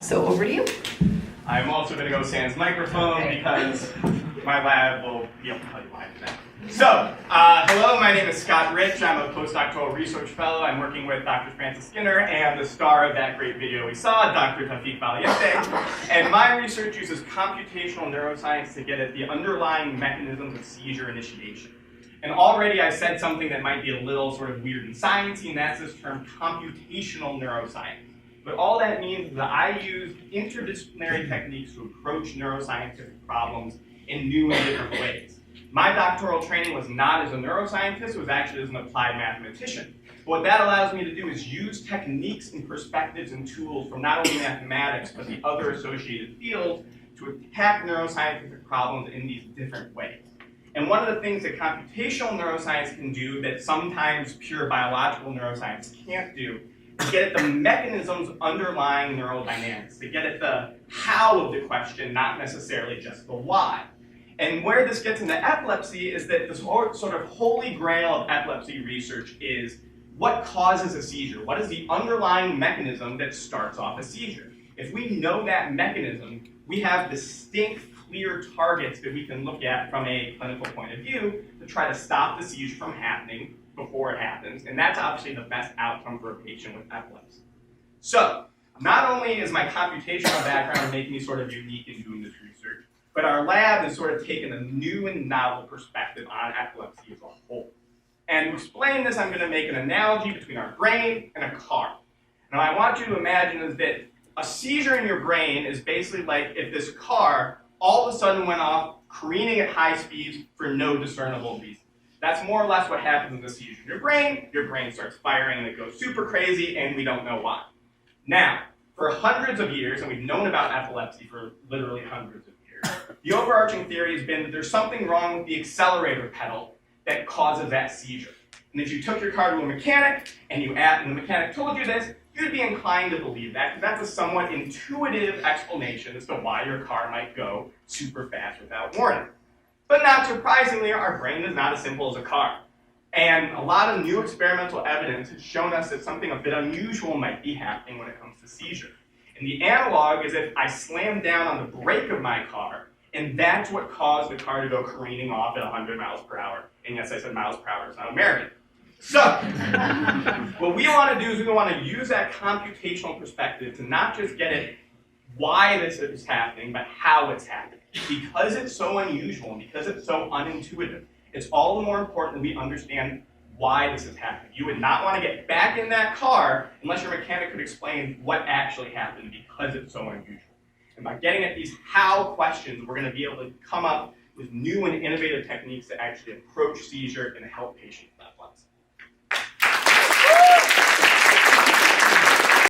So over to you. I'm also going to go sans microphone because my lab will be able to tell you why today. So, hello, my name is Scott Rich. I'm a Postdoctoral Research Fellow. I'm working with Dr. Francis Skinner and the star of that great video we saw, Dr. Tawfiq Valiente. And my research uses computational neuroscience to get at the underlying mechanisms of seizure initiation. And already I said something that might be a little sort of weird and sciencey, and that's this term computational neuroscience. But all that means is that I use interdisciplinary techniques to approach neuroscientific problems in new and different ways. My doctoral training was not as a neuroscientist, it was actually as an applied mathematician. But what that allows me to do is use techniques and perspectives and tools from not only mathematics, but the other associated fields to attack neuroscientific problems in these different ways. And one of the things that computational neuroscience can do that sometimes pure biological neuroscience can't do to get at the mechanisms underlying neural dynamics, to get at the how of the question, not necessarily just the why. And where this gets into epilepsy is that this sort of holy grail of epilepsy research is what causes a seizure? What is the underlying mechanism that starts off a seizure? If we know that mechanism, we have distinct, clear targets that we can look at from a clinical point of view to try to stop the seizure from happening before it happens, and that's obviously the best outcome for a patient with epilepsy. So, not only is my computational background making me sort of unique in doing this research, but our lab has sort of taken a new and novel perspective on epilepsy as a whole. And to explain this, I'm going to make an analogy between our brain and a car. Now, I want you to imagine is that a seizure in your brain is basically like if this car all of a sudden went off careening at high speeds for no discernible reason. That's more or less what happens in the seizure in your brain starts firing and it goes super crazy and we don't know why. Now, for hundreds of years, and we've known about epilepsy for literally hundreds of years, the overarching theory has been that there's something wrong with the accelerator pedal that causes that seizure. And if you took your car to a mechanic and the mechanic told you this, you'd be inclined to believe that, because that's a somewhat intuitive explanation as to why your car might go super fast without warning. But not surprisingly, our brain is not as simple as a car. And a lot of new experimental evidence has shown us that something a bit unusual might be happening when it comes to seizure. And the analog is if I slammed down on the brake of my car, and that's what caused the car to go careening off at 100 miles per hour. And yes, I said miles per hour, it's not American. So, what we want to do is we want to use that computational perspective to not just get at why this is happening, but how it's happening. Because it's so unusual and because it's so unintuitive, it's all the more important that we understand why this is happening. You would not want to get back in that car unless your mechanic could explain what actually happened because it's so unusual. And by getting at these how questions, we're going to be able to come up with new and innovative techniques to actually approach seizure and help patients.